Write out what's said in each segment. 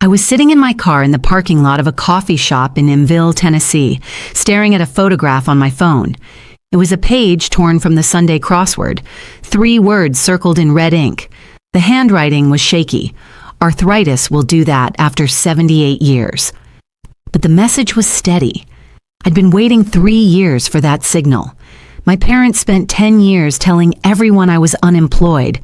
I was sitting in my car in the parking lot of a coffee shop in Impville, Tennessee, staring at a photograph on my phone. It was a page torn from the Sunday crossword, 3 words circled in red ink. The handwriting was shaky. Arthritis will do that after 78 years. But the message was steady. I'd been waiting 3 years for that signal. My parents spent 10 years telling everyone I was unemployed.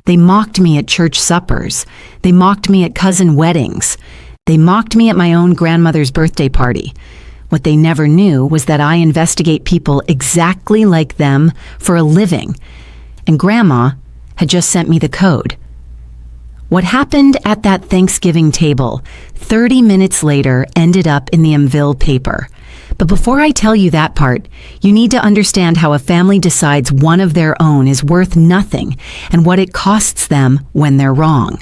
They mocked me at church suppers. They mocked me at cousin weddings. They mocked me at my own grandmother's birthday party. What they never knew was that I investigate people exactly like them for a living. And Grandma had just sent me the code. What happened at that Thanksgiving table 30 minutes later ended up in the Impville paper. But before I tell you that part, you need to understand how a family decides one of their own is worth nothing and what it costs them when they're wrong.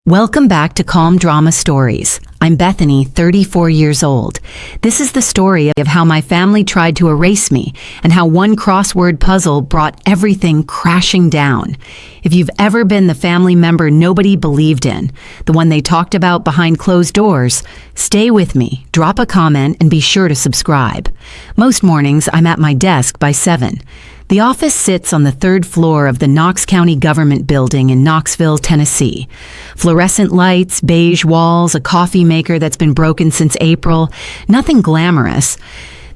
Welcome back to Calm Drama Stories. I'm Bethany, 34 years old. This is the story of how my family tried to erase me and how one crossword puzzle brought everything crashing down. If you've ever been the family member nobody believed in, the one they talked about behind closed doors, stay with me, drop a comment, and be sure to subscribe. Most mornings, I'm at my desk by 7. The office sits on the 3rd floor of the Knox County Government Building in Knoxville, Tennessee. Fluorescent lights, beige walls, a coffee maker that's been broken since April. Nothing glamorous.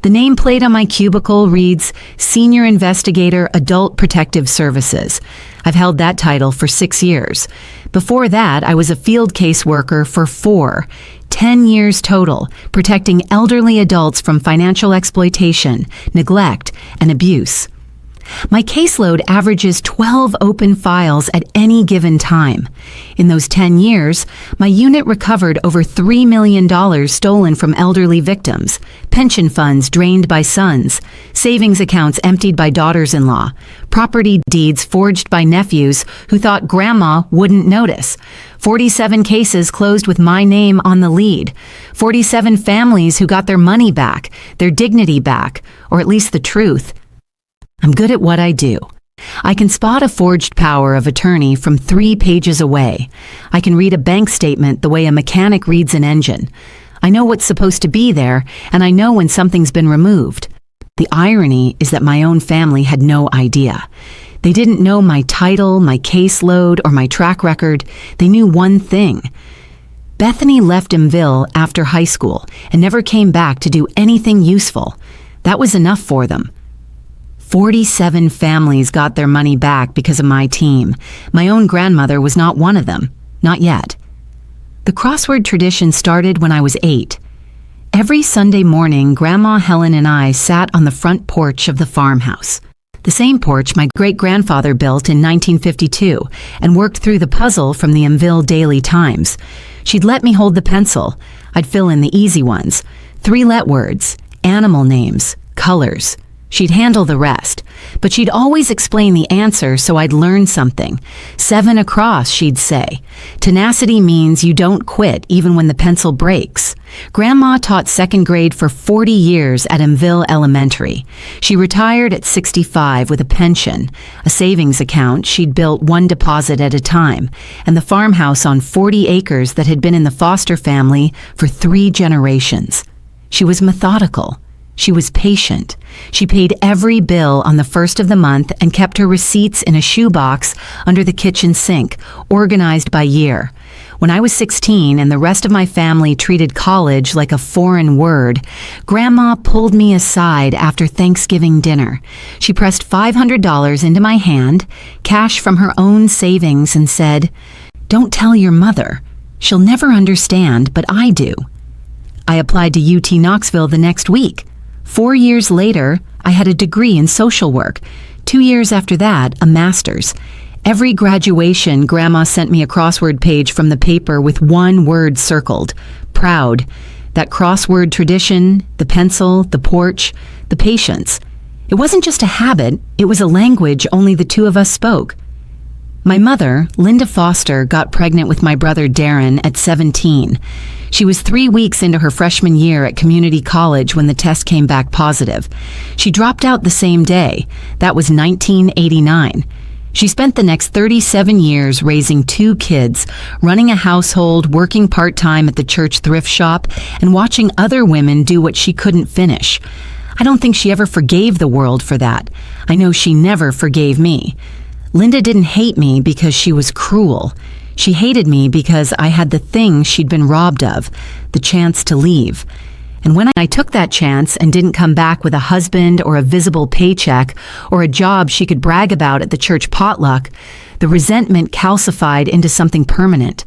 The nameplate on my cubicle reads Senior Investigator, Adult Protective Services. I've held that title for 6 years. Before that, I was a field caseworker for 4. 10 years total, protecting elderly adults from financial exploitation, neglect, and abuse. My caseload averages 12 open files at any given time. In those 10 years, my unit recovered over $3 million stolen from elderly victims, pension funds drained by sons, savings accounts emptied by daughters-in-law, property deeds forged by nephews who thought Grandma wouldn't notice, 47 cases closed with my name on the lead, 47 families who got their money back, their dignity back, or at least the truth. I'm good at what I do. I can spot a forged power of attorney from 3 pages away. I can read a bank statement the way a mechanic reads an engine. I know what's supposed to be there, and I know when something's been removed. The irony is that my own family had no idea. They didn't know my title, my caseload, or my track record. They knew one thing. Bethany left Impville after high school and never came back to do anything useful. That was enough for them. 47 families got their money back because of my team. My own grandmother was not one of them. Not yet. The crossword tradition started when I was 8. Every Sunday morning, Grandma Helen and I sat on the front porch of the farmhouse. The same porch my great-grandfather built in 1952 and worked through the puzzle from the Impville Daily Times. She'd let me hold the pencil. I'd fill in the easy ones. 3-let words, animal names, colors. She'd handle the rest, but she'd always explain the answer so I'd learn something. 7 across, she'd say. Tenacity means you don't quit even when the pencil breaks. Grandma taught 2nd grade for 40 years at Impville Elementary. She retired at 65 with a pension, a savings account she'd built 1 deposit at a time, and the farmhouse on 40 acres that had been in the foster family for 3 generations. She was methodical. She was patient. She paid every bill on the 1st of the month and kept her receipts in a shoebox under the kitchen sink, organized by year. When I was 16 and the rest of my family treated college like a foreign word, Grandma pulled me aside after Thanksgiving dinner. She pressed $500 into my hand, cash from her own savings, and said, "Don't tell your mother. She'll never understand, but I do." I applied to UT Knoxville the next week. 4 years later, I had a degree in social work. 2 years after that, a master's. Every graduation, Grandma sent me a crossword page from the paper with 1 word circled, proud. That crossword tradition, the pencil, the porch, the patience. It wasn't just a habit, it was a language only the 2 of us spoke. My mother, Linda Foster, got pregnant with my brother Darren at 17. She was 3 weeks into her freshman year at community college when the test came back positive. She dropped out the same day. That was 1989. She spent the next 37 years raising 2 kids, running a household, working part-time at the church thrift shop, and watching other women do what she couldn't finish. I don't think she ever forgave the world for that. I know she never forgave me. Linda didn't hate me because she was cruel. She hated me because I had the thing she'd been robbed of, the chance to leave. And when I took that chance and didn't come back with a husband or a visible paycheck or a job she could brag about at the church potluck, the resentment calcified into something permanent.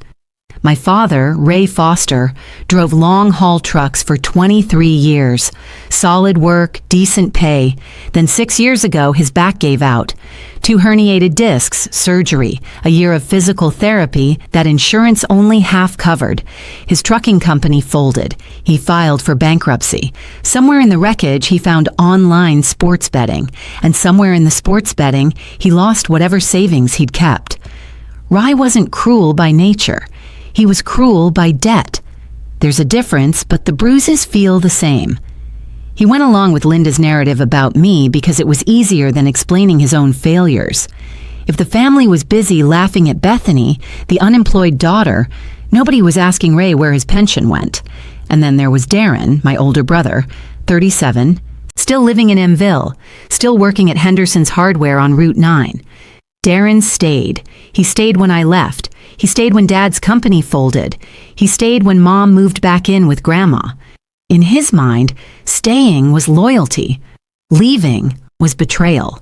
My father, Ray Foster, drove long-haul trucks for 23 years. Solid work, decent pay. Then 6 years ago, his back gave out. 2 herniated discs, surgery, a year of physical therapy that insurance only half covered. His trucking company folded. He filed for bankruptcy. Somewhere in the wreckage, he found online sports betting. And somewhere in the sports betting, he lost whatever savings he'd kept. Ry wasn't cruel by nature. He was cruel by debt. There's a difference, but the bruises feel the same. He went along with Linda's narrative about me because it was easier than explaining his own failures. If the family was busy laughing at Bethany, the unemployed daughter, nobody was asking Ray where his pension went. And then there was Darren, my older brother, 37, still living in Mville, still working at Henderson's Hardware on Route 9. Darren stayed. He stayed when I left. He stayed when Dad's company folded. He stayed when Mom moved back in with Grandma. In his mind, staying was loyalty. Leaving was betrayal.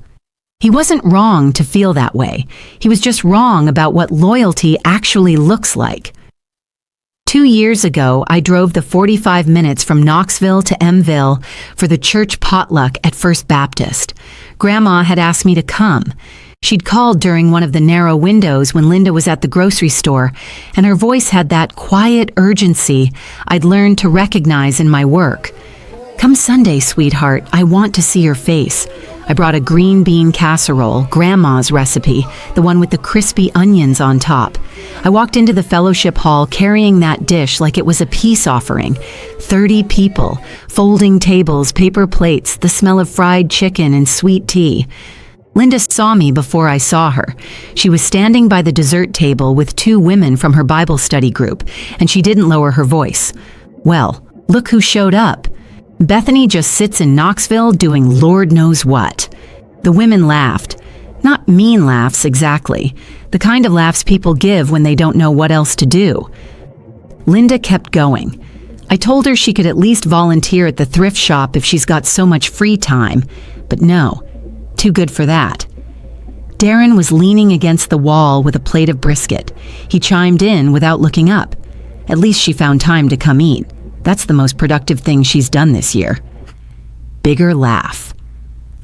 He wasn't wrong to feel that way. He was just wrong about what loyalty actually looks like. 2 years ago, I drove the 45 minutes from Knoxville to Mville for the church potluck at First Baptist. Grandma had asked me to come. She'd called during one of the narrow windows when Linda was at the grocery store, and her voice had that quiet urgency I'd learned to recognize in my work. "Come Sunday, sweetheart, I want to see your face." I brought a green bean casserole, Grandma's recipe, the one with the crispy onions on top. I walked into the fellowship hall carrying that dish like it was a peace offering. 30 people, folding tables, paper plates, the smell of fried chicken and sweet tea. Linda saw me before I saw her. She was standing by the dessert table with 2 women from her Bible study group, and she didn't lower her voice. Well, look who showed up. Bethany just sits in Knoxville doing Lord knows what. The women laughed. Not mean laughs exactly, the kind of laughs people give when they don't know what else to do. Linda kept going. I told her she could at least volunteer at the thrift shop if she's got so much free time, but no. Too good for that. Darren was leaning against the wall with a plate of brisket. He chimed in without looking up. At least she found time to come eat. That's the most productive thing she's done this year. Bigger laugh.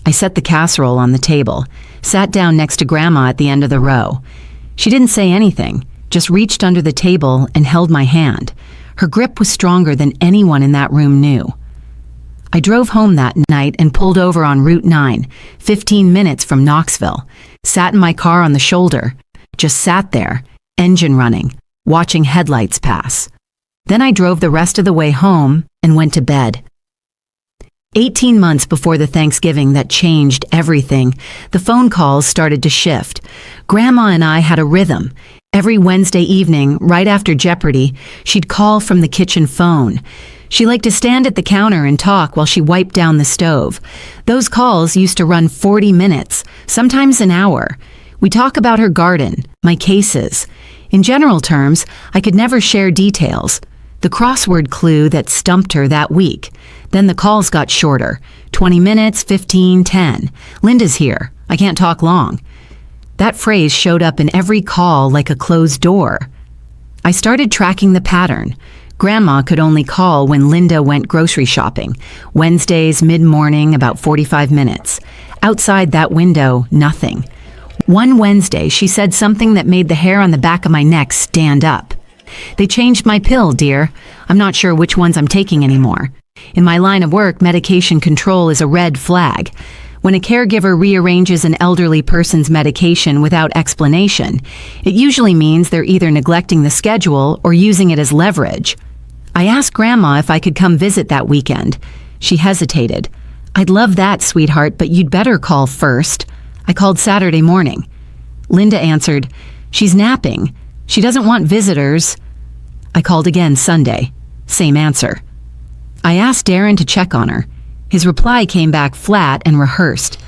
I set the casserole on the table, sat down next to Grandma at the end of the row. She didn't say anything, just reached under the table and held my hand. Her grip was stronger than anyone in that room knew. I drove home that night and pulled over on Route 9, 15 minutes from Knoxville. Sat in my car on the shoulder, just sat there, engine running, watching headlights pass. Then I drove the rest of the way home and went to bed. 18 months before the Thanksgiving that changed everything, the phone calls started to shift. Grandma and I had a rhythm. Every Wednesday evening, right after Jeopardy, she'd call from the kitchen phone. She liked to stand at the counter and talk while she wiped down the stove. Those calls used to run 40 minutes, sometimes an hour. We talk about her garden, my cases. In general terms, I could never share details. The crossword clue that stumped her that week. Then the calls got shorter. 20 minutes, 15, 10. Linda's here. I can't talk long. That phrase showed up in every call like a closed door. I started tracking the pattern. Grandma could only call when Linda went grocery shopping. Wednesdays, mid-morning, about 45 minutes. Outside that window, nothing. One Wednesday, she said something that made the hair on the back of my neck stand up. "They changed my pill, dear. I'm not sure which ones I'm taking anymore." In my line of work, medication control is a red flag. When a caregiver rearranges an elderly person's medication without explanation, it usually means they're either neglecting the schedule or using it as leverage. I asked Grandma if I could come visit that weekend. She hesitated. "I'd love that, sweetheart, but you'd better call first." I called Saturday morning. Linda answered, "She's napping. She doesn't want visitors." I called again Sunday. Same answer. I asked Darren to check on her. His reply came back flat and rehearsed.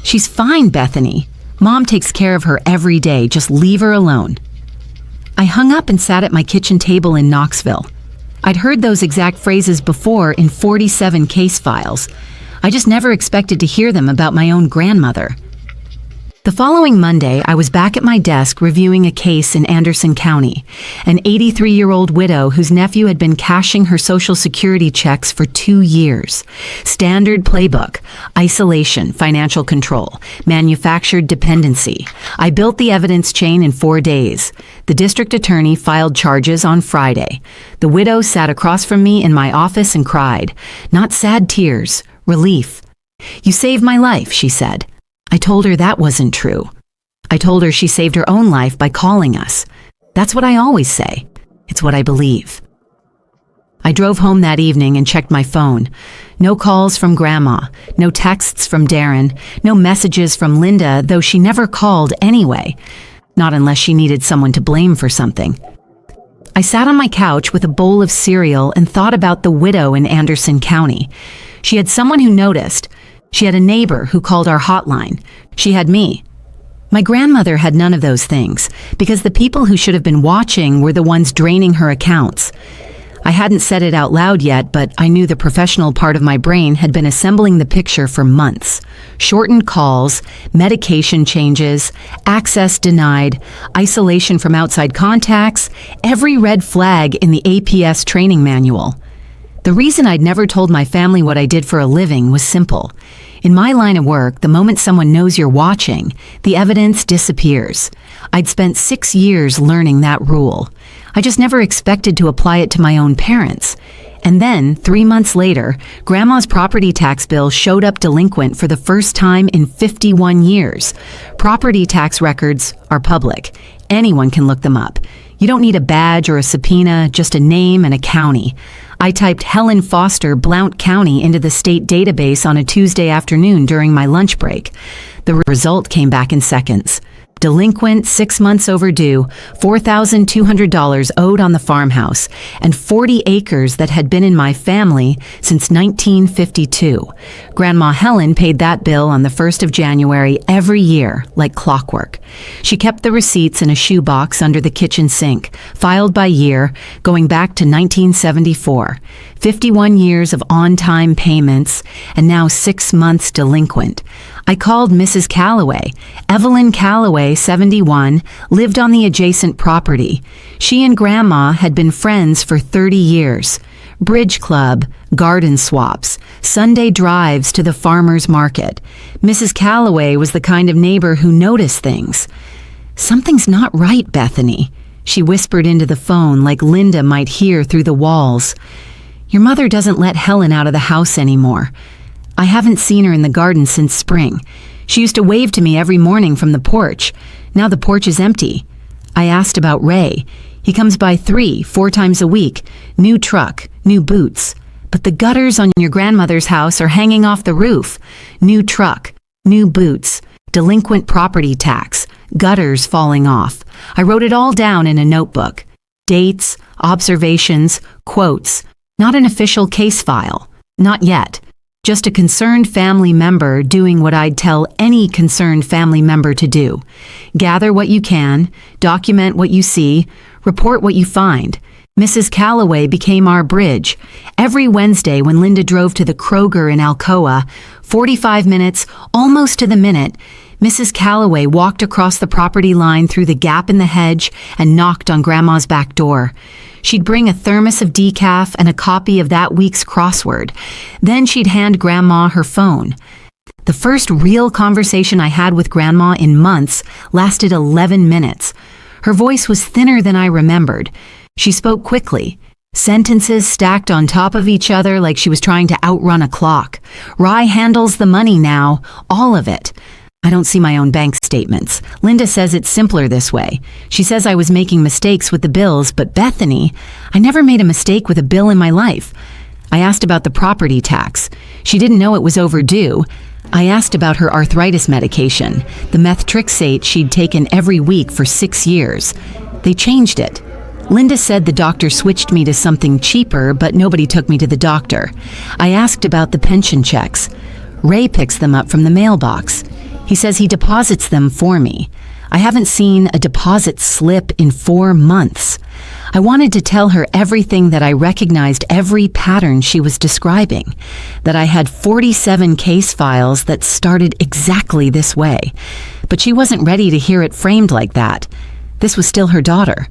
"She's fine, Bethany. Mom takes care of her every day. Just leave her alone." I hung up and sat at my kitchen table in Knoxville. I'd heard those exact phrases before in 47 case files. I just never expected to hear them about my own grandmother. The following Monday, I was back at my desk reviewing a case in Anderson County, an 83-year-old widow whose nephew had been cashing her Social Security checks for 2 years. Standard playbook: isolation, financial control, manufactured dependency. I built the evidence chain in 4 days. The district attorney filed charges on Friday. The widow sat across from me in my office and cried. Not sad tears, relief. "You saved my life," she said. I told her that wasn't true. I told her she saved her own life by calling us. That's what I always say. It's what I believe. I drove home that evening and checked my phone. No calls from Grandma, no texts from Darren, no messages from Linda, though she never called anyway. Not unless she needed someone to blame for something. I sat on my couch with a bowl of cereal and thought about the widow in Anderson County. She had someone who noticed. She had a neighbor who called our hotline. She had me. My grandmother had none of those things, because the people who should have been watching were the ones draining her accounts. I hadn't said it out loud yet, but I knew the professional part of my brain had been assembling the picture for months. Shortened calls, medication changes, access denied, isolation from outside contacts, every red flag in the APS training manual. The reason I'd never told my family what I did for a living was simple. In my line of work, the moment someone knows you're watching, the evidence disappears. I'd spent 6 years learning that rule. I just never expected to apply it to my own parents. And then, 3 months later, Grandma's property tax bill showed up delinquent for the first time in 51 years. Property tax records are public. Anyone can look them up. You don't need a badge or a subpoena, just a name and a county. I typed Helen Foster, Blount County into the state database on a Tuesday afternoon during my lunch break. The result came back in seconds. Delinquent, 6 months overdue, $4,200 owed on the farmhouse, and 40 acres that had been in my family since 1952. Grandma Helen paid that bill on the 1st of January every year, like clockwork. She kept the receipts in a shoebox under the kitchen sink, filed by year, going back to 1974. 51 years of on-time payments, and now 6 months delinquent. I called Mrs. Calloway. Evelyn Calloway, 71, lived on the adjacent property. She and Grandma had been friends for 30 years. Bridge club, garden swaps, Sunday drives to the farmer's market. Mrs. Calloway was the kind of neighbor who noticed things. "Something's not right, Bethany," she whispered into the phone like Linda might hear through the walls. "Your mother doesn't let Helen out of the house anymore. I haven't seen her in the garden since spring. She used to wave to me every morning from the porch. Now the porch is empty." I asked about Ray. "He comes by 3-4 times a week. New truck, new boots. But the gutters on your grandmother's house are hanging off the roof. New truck, new boots, delinquent property tax, gutters falling off." I wrote it all down in a notebook. Dates, observations, quotes. Not an official case file. Not yet. Just a concerned family member doing what I'd tell any concerned family member to do. Gather what you can, document what you see, report what you find. Mrs. Calloway became our bridge. Every Wednesday when Linda drove to the Kroger in Alcoa, 45 minutes, almost to the minute, Mrs. Calloway walked across the property line through the gap in the hedge and knocked on Grandma's back door. She'd bring a thermos of decaf and a copy of that week's crossword. Then she'd hand Grandma her phone. The first real conversation I had with Grandma in months lasted 11 minutes. Her voice was thinner than I remembered. She spoke quickly. Sentences stacked on top of each other like she was trying to outrun a clock. "Rye handles the money now, all of it." I don't see my own bank statements. Linda says it's simpler this way. She says I was making mistakes with the bills, but Bethany, I never made a mistake with a bill in my life. I asked about the property tax. She didn't know it was overdue. I asked about her arthritis medication, the methotrexate she'd taken every week for 6 years. They changed it. Linda said the doctor switched me to something cheaper, but nobody took me to the doctor. I asked about the pension checks. Ray picks them up from the mailbox. He says he deposits them for me. I haven't seen a deposit slip in 4 months. I wanted to tell her everything, that I recognized every pattern she was describing, that I had 47 case files that started exactly this way. But she wasn't ready to hear it framed like that. This was still her daughter.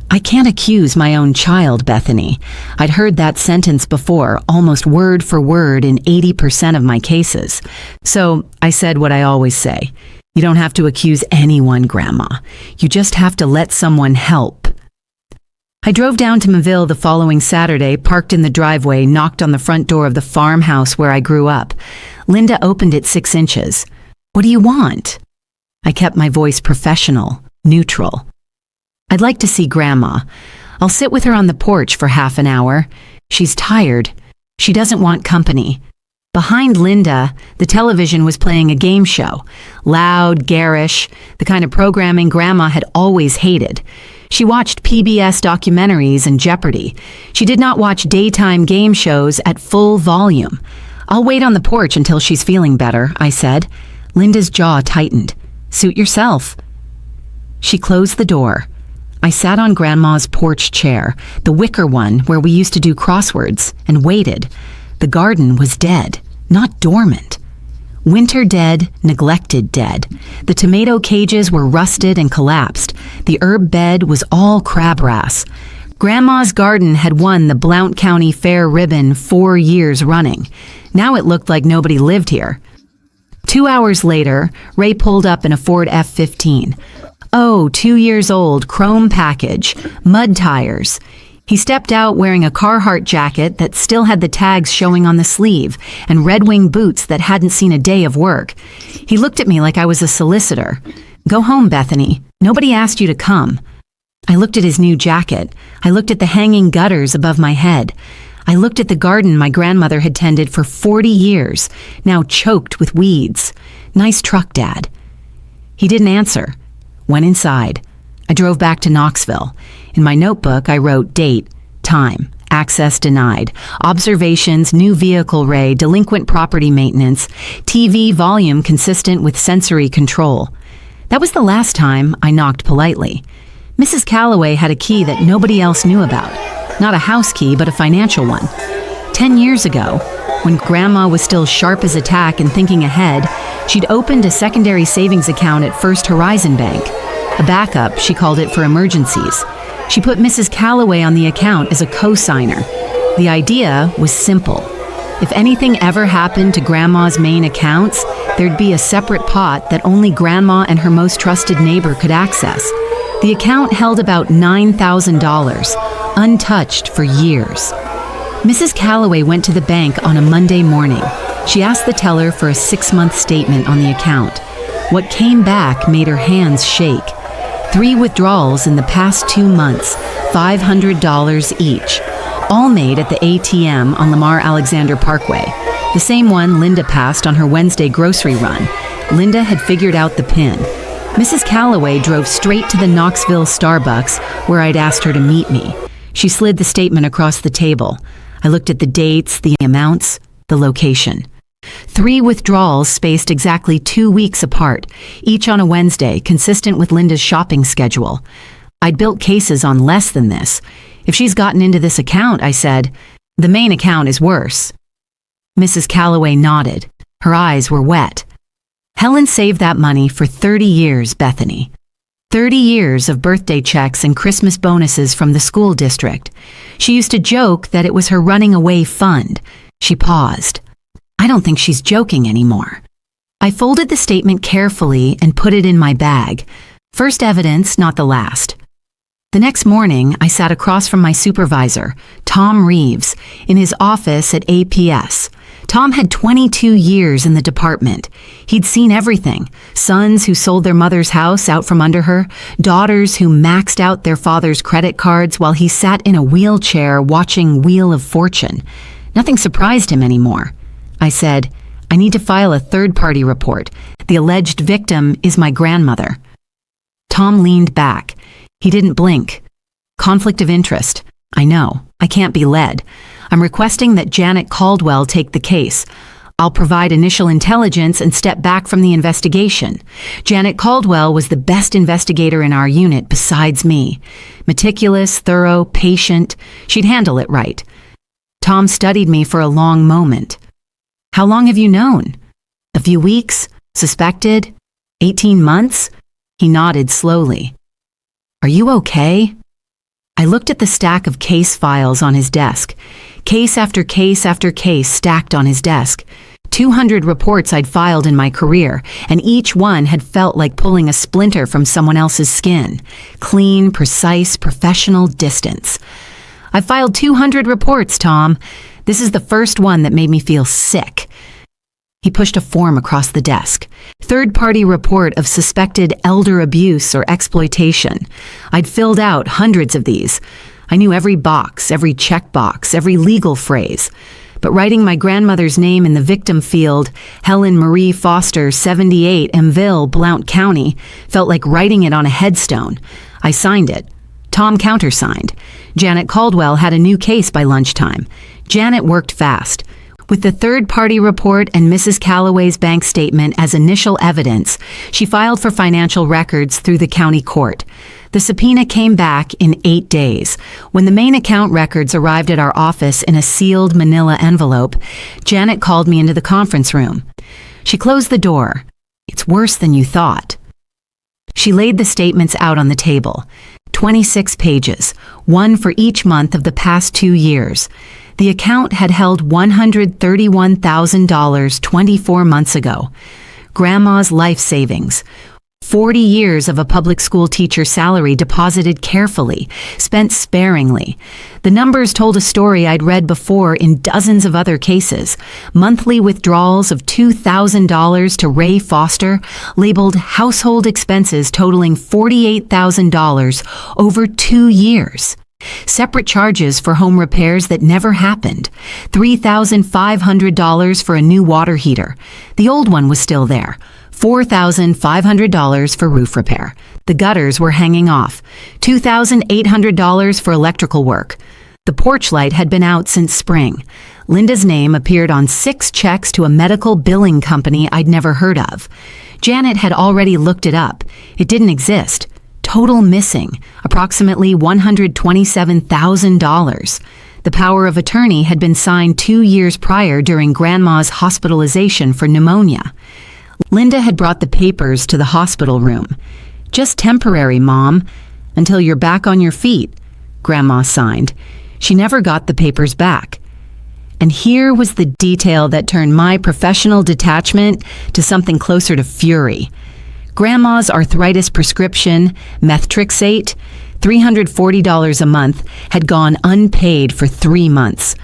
I can't accuse my own child, Bethany. I'd heard that sentence before, almost word for word in 80% of my cases. So I said what I always say. You don't have to accuse anyone, Grandma. You just have to let someone help. I drove down to Mobile the following Saturday, parked in the driveway, knocked on the front door of the farmhouse where I grew up. Linda opened it 6 inches. What do you want? I kept my voice professional, neutral. I'd like to see Grandma. I'll sit with her on the porch for half an hour. She's tired. She doesn't want company. Behind Linda, the television was playing a game show. Loud, garish, the kind of programming Grandma had always hated. She watched PBS documentaries and Jeopardy. She did not watch daytime game shows at full volume. I'll wait on the porch until she's feeling better, I said. Linda's jaw tightened. Suit yourself. She closed the door. I sat on Grandma's porch chair, the wicker one where we used to do crosswords, and waited. The garden was dead, not dormant. Winter dead, neglected dead. The tomato cages were rusted and collapsed. The herb bed was all crabgrass. Grandma's garden had won the Blount County Fair ribbon 4 years running. Now it looked like nobody lived here. 2 hours later, Ray pulled up in a Ford F-15. Oh, 2 years old, chrome package, mud tires. He stepped out wearing a Carhartt jacket that still had the tags showing on the sleeve and Red Wing boots that hadn't seen a day of work. He looked at me like I was a solicitor. Go home, Bethany. Nobody asked you to come. I looked at his new jacket. I looked at the hanging gutters above my head. I looked at the garden my grandmother had tended for 40 years, now choked with weeds. Nice truck, Dad. He didn't answer. Went inside. I drove back to Knoxville. In my notebook, I wrote date, time, access denied, observations, new vehicle Ray, delinquent property maintenance, TV volume consistent with sensory control. That was the last time I knocked politely. Mrs. Calloway had a key that nobody else knew about. Not a house key, but a financial one. 10 years ago, when Grandma was still sharp as a tack and thinking ahead, she'd opened a secondary savings account at First Horizon Bank. A backup, she called it, for emergencies. She put Mrs. Calloway on the account as a co-signer. The idea was simple. If anything ever happened to Grandma's main accounts, there'd be a separate pot that only Grandma and her most trusted neighbor could access. The account held about $9,000, untouched for years. Mrs. Calloway went to the bank on a Monday morning. She asked the teller for a 6-month statement on the account. What came back made her hands shake. 3 withdrawals in the past 2 months, $500 each, all made at the ATM on Lamar Alexander Parkway, the same one Linda passed on her Wednesday grocery run. Linda had figured out the PIN. Mrs. Calloway drove straight to the Knoxville Starbucks where I'd asked her to meet me. She slid the statement across the table. I looked at the dates, the amounts, the location. 3 withdrawals spaced exactly 2 weeks apart, each on a Wednesday, consistent with Linda's shopping schedule. I'd built cases on less than this. If she's gotten into this account, I said, the main account is worse. Mrs. Calloway nodded. Her eyes were wet. Helen saved that money for 30 years, Bethany. 30 years of birthday checks and Christmas bonuses from the school district. She used to joke that it was her running away fund. She paused. I don't think she's joking anymore. I folded the statement carefully and put it in my bag. First evidence, not the last. The next morning, I sat across from my supervisor, Tom Reeves, in his office at APS. Tom had 22 years in the department. He'd seen everything. Sons who sold their mother's house out from under her, daughters who maxed out their father's credit cards while he sat in a wheelchair watching Wheel of Fortune. Nothing surprised him anymore. I said, I need to file a third-party report. The alleged victim is my grandmother." Tom leaned back. He didn't blink. "Conflict of interest. I know. I can't be led. I'm requesting that Janet Caldwell take the case. I'll provide initial intelligence and step back from the investigation. Janet Caldwell was the best investigator in our unit besides me. Meticulous, thorough, patient. She'd handle it right." Tom studied me for a long moment. "How long have you known? A few weeks? Suspected? 18 months? He nodded slowly. "Are you okay?" I looked at the stack of case files on his desk. Case after case after case stacked on his desk. 200 reports I'd filed in my career, and each one had felt like pulling a splinter from someone else's skin. Clean, precise, professional distance. "I filed 200 reports, Tom. This is the first one that made me feel sick." He pushed a form across the desk. Third-party report of suspected elder abuse or exploitation. I'd filled out hundreds of these. I knew every box, every checkbox, every legal phrase. But writing my grandmother's name in the victim field, Helen Marie Foster, 78, Enville, Blount County, felt like writing it on a headstone. I signed it. Tom countersigned. Janet Caldwell had a new case by lunchtime. Janet worked fast. With the third-party report and Mrs. Calloway's bank statement as initial evidence, she filed for financial records through the county court. The subpoena came back in 8 days. When the main account records arrived at our office in a sealed manila envelope, Janet called me into the conference room. She closed the door. "It's worse than you thought." She laid the statements out on the table. 26 pages, one for each month of the past 2 years. The account had held $131,000 24 months ago. Grandma's life savings. 40 years of a public school teacher's salary deposited carefully, spent sparingly. The numbers told a story I'd read before in dozens of other cases. Monthly withdrawals of $2,000 to Ray Foster, labeled household expenses totaling $48,000 over 2 years. Separate charges for home repairs that never happened. $3,500 for a new water heater. The old one was still there. $4,500 for roof repair. The gutters were hanging off. $2,800 for electrical work. The porch light had been out since spring. Linda's name appeared on 6 checks to a medical billing company I'd never heard of. Janet had already looked it up. It didn't exist. Total missing, approximately $127,000. The power of attorney had been signed 2 years prior during Grandma's hospitalization for pneumonia. Linda had brought the papers to the hospital room. "Just temporary, Mom, until you're back on your feet," Grandma signed. She never got the papers back. And here was the detail that turned my professional detachment to something closer to fury. Grandma's arthritis prescription, methotrexate, $340 a month, had gone unpaid for 3 months.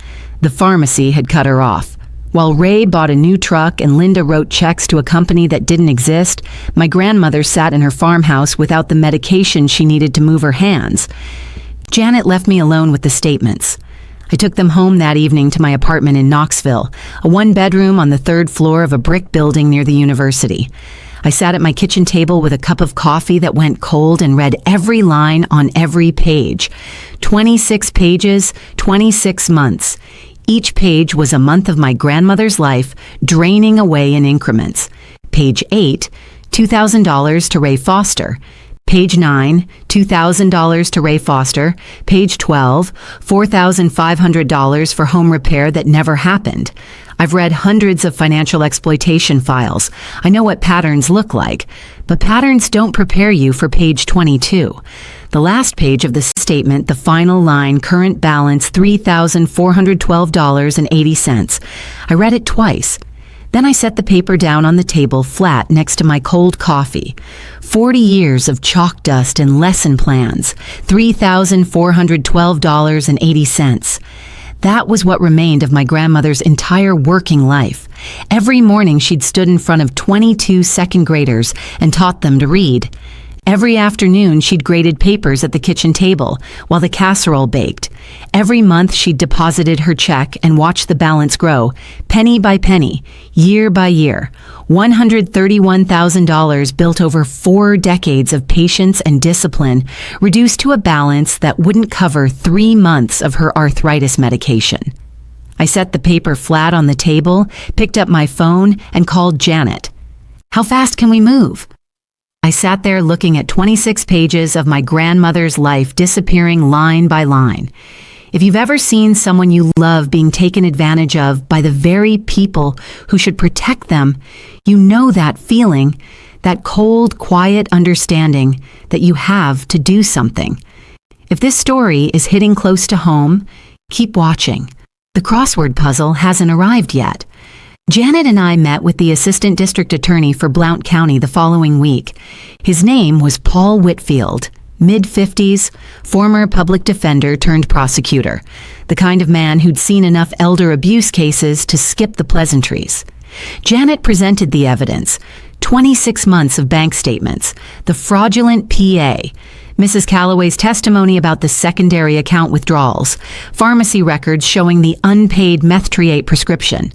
The pharmacy had cut her off. While Ray bought a new truck and Linda wrote checks to a company that didn't exist, my grandmother sat in her farmhouse without the medication she needed to move her hands. Janet left me alone with the statements. I took them home that evening to my apartment in Knoxville, a 1-bedroom on the 3rd floor of a brick building near the university. I sat at my kitchen table with a cup of coffee that went cold and read every line on every page. 26 pages, 26 months. Each page was a month of my grandmother's life, draining away in increments. Page 8, $2,000 to Ray Foster. Page 9, $2,000 to Ray Foster. Page 12, $4,500 for home repair that never happened. I've read hundreds of financial exploitation files. I know what patterns look like, but patterns don't prepare you for page 22. The last page of the statement, the final line, current balance $3,412.80. I read it twice. Then I set the paper down on the table flat next to my cold coffee. 40 years of chalk dust and lesson plans, $3,412.80. That was what remained of my grandmother's entire working life. Every morning she'd stood in front of 22 second graders and taught them to read. Every afternoon, she'd graded papers at the kitchen table while the casserole baked. Every month, she'd deposited her check and watched the balance grow, penny by penny, year by year. $131,000 built over 4 decades of patience and discipline, reduced to a balance that wouldn't cover 3 months of her arthritis medication. I set the paper flat on the table, picked up my phone, and called Janet. "How fast can we move?" I sat there looking at 26 pages of my grandmother's life disappearing line by line. If you've ever seen someone you love being taken advantage of by the very people who should protect them, you know that feeling, that cold, quiet understanding that you have to do something. If this story is hitting close to home, keep watching. The crossword puzzle hasn't arrived yet. Janet and I met with the Assistant District Attorney for Blount County the following week. His name was Paul Whitfield, mid-50s, former public defender turned prosecutor, the kind of man who'd seen enough elder abuse cases to skip the pleasantries. Janet presented the evidence, 26 months of bank statements, the fraudulent PA, Mrs. Calloway's testimony about the secondary account withdrawals, pharmacy records showing the unpaid methotrexate prescription.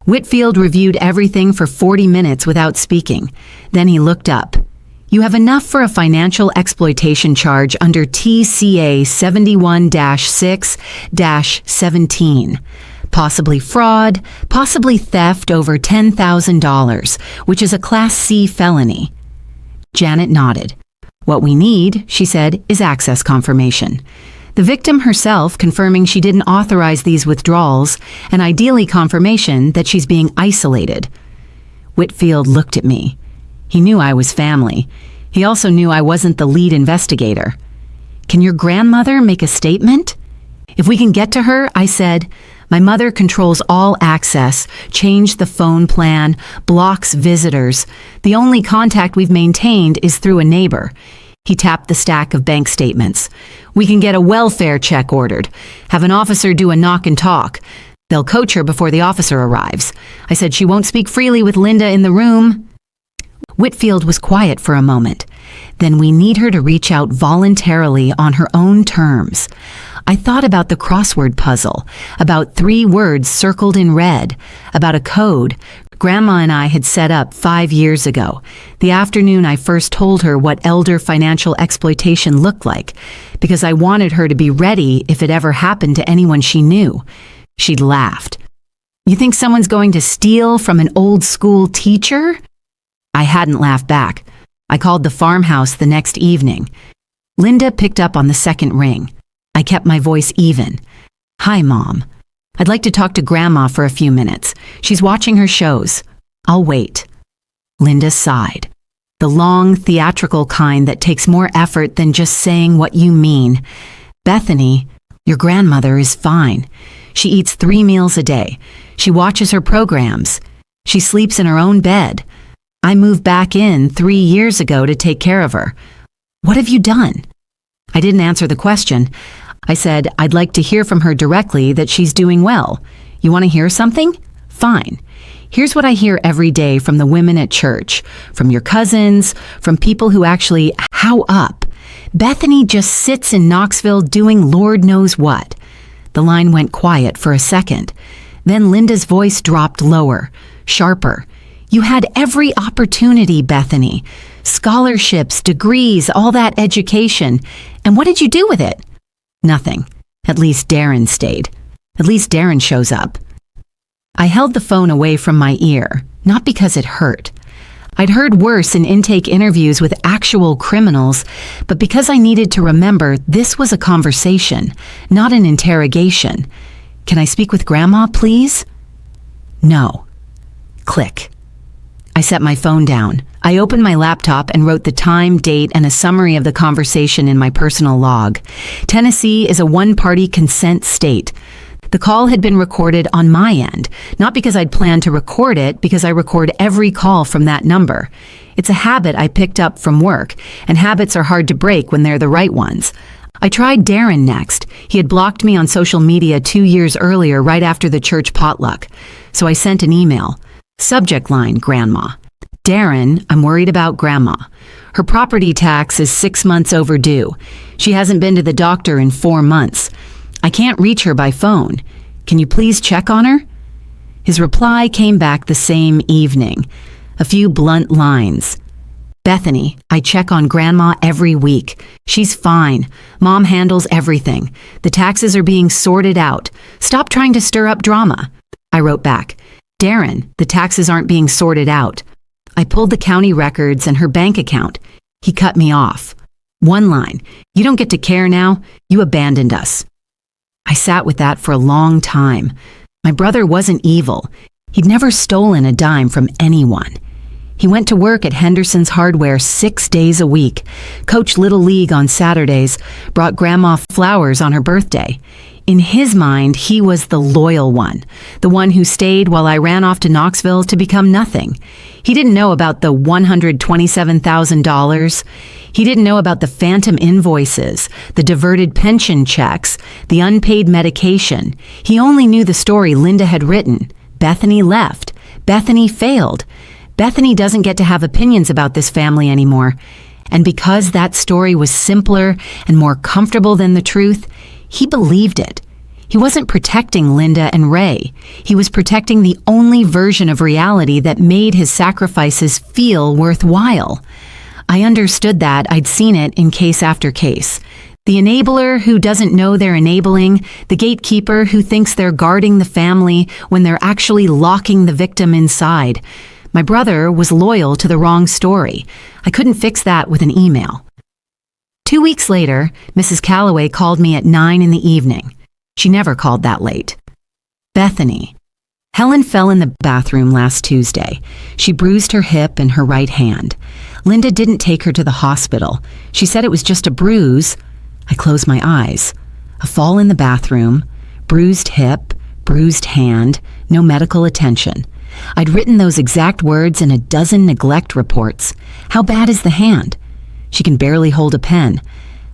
Whitfield reviewed everything for 40 minutes without speaking. Then he looked up. "You have enough for a financial exploitation charge under TCA 71-6-17. Possibly fraud, possibly theft over $10,000, which is a Class C felony." Janet nodded. "What we need," she said, "is access confirmation. The victim herself confirming she didn't authorize these withdrawals, and ideally confirmation that she's being isolated." Whitfield looked at me. He knew I was family. He also knew I wasn't the lead investigator. "Can your grandmother make a statement?" "If we can get to her," I said. "My mother controls all access, changed the phone plan, blocks visitors. The only contact we've maintained is through a neighbor." He tapped the stack of bank statements. "We can get a welfare check ordered. Have an officer do a knock and talk. They'll coach her before the officer arrives. I said she won't speak freely with Linda in the room." Whitfield was quiet for a moment. "Then we need her to reach out voluntarily on her own terms." I thought about the crossword puzzle, about 3 words circled in red, about a code Grandma and I had set up 5 years ago, the afternoon I first told her what elder financial exploitation looked like, because I wanted her to be ready if it ever happened to anyone she knew. She'd laughed. "You think someone's going to steal from an old school teacher?" I hadn't laughed back. I called the farmhouse the next evening. Linda picked up on the second ring. I kept my voice even. "Hi, Mom. I'd like to talk to Grandma for a few minutes. She's watching her shows. I'll wait." Linda sighed. The long, theatrical kind that takes more effort than just saying what you mean. "Bethany, your grandmother is fine. She eats 3 meals a day. She watches her programs. She sleeps in her own bed. I moved back in 3 years ago to take care of her. What have you done?" I didn't answer the question. I said I'd like to hear from her directly that she's doing well. "You want to hear something? Fine. Here's what I hear every day from the women at church, from your cousins, from people who actually, how up? Bethany just sits in Knoxville doing Lord knows what." The line went quiet for a second. Then Linda's voice dropped lower, sharper. "You had every opportunity, Bethany. Scholarships, degrees, all that education. And what did you do with it?" "Nothing. At least Darren stayed. At least Darren shows up." I held the phone away from my ear, not because it hurt. I'd heard worse in intake interviews with actual criminals, but because I needed to remember this was a conversation, not an interrogation. "Can I speak with Grandma, please?" "No." Click. I set my phone down. I opened my laptop and wrote the time, date, and a summary of the conversation in my personal log. Tennessee is a one-party consent state. The call had been recorded on my end, not because I'd planned to record it, because I record every call from that number. It's a habit I picked up from work, and habits are hard to break when they're the right ones. I tried Darren next. He had blocked me on social media 2 years earlier, right after the church potluck. So I sent an email. Subject line, Grandma. Darren, I'm worried about Grandma. Her property tax is 6 months overdue. She hasn't been to the doctor in 4 months. I can't reach her by phone. Can you please check on her? His reply came back the same evening. A few blunt lines. Bethany, I check on Grandma every week. She's fine. Mom handles everything. The taxes are being sorted out. Stop trying to stir up drama. I wrote back, Darren, the taxes aren't being sorted out. I pulled the county records and her bank account. He cut me off. One line, you don't get to care now. You abandoned us. I sat with that for a long time. My brother wasn't evil. He'd never stolen a dime from anyone. He went to work at Henderson's Hardware 6 days a week, coached Little League on Saturdays, brought Grandma flowers on her birthday. In his mind, he was the loyal one, the one who stayed while I ran off to Knoxville to become nothing. He didn't know about the $127,000. He didn't know about the phantom invoices, the diverted pension checks, the unpaid medication. He only knew the story Linda had written. Bethany left. Bethany failed. Bethany doesn't get to have opinions about this family anymore. And because that story was simpler and more comfortable than the truth, he believed it. He wasn't protecting Linda and Ray. He was protecting the only version of reality that made his sacrifices feel worthwhile. I understood that. I'd seen it in case after case. The enabler who doesn't know they're enabling, the gatekeeper who thinks they're guarding the family when they're actually locking the victim inside. My brother was loyal to the wrong story. I couldn't fix that with an email. 2 weeks later, Mrs. Calloway called me at 9 in the evening. She never called that late. Bethany. Helen fell in the bathroom last Tuesday. She bruised her hip and her right hand. Linda didn't take her to the hospital. She said it was just a bruise. I closed my eyes. A fall in the bathroom, bruised hip, bruised hand, no medical attention. I'd written those exact words in a dozen neglect reports. How bad is the hand? She can barely hold a pen.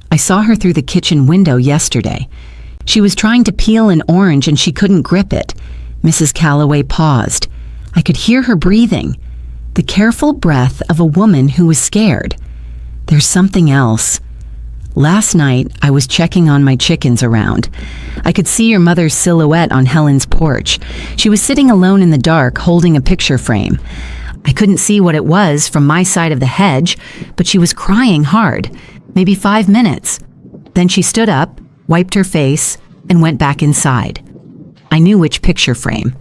I saw her through the kitchen window yesterday. She was trying to peel an orange and she couldn't grip it. Mrs. Calloway paused. I could hear her breathing. The careful breath of a woman who was scared. There's something else. Last night, I was checking on my chickens around. I could see your mother's silhouette on Helen's porch. She was sitting alone in the dark, holding a picture frame. I couldn't see what it was from my side of the hedge, but she was crying hard, maybe 5 minutes. Then she stood up, wiped her face, and went back inside. I knew which picture frame.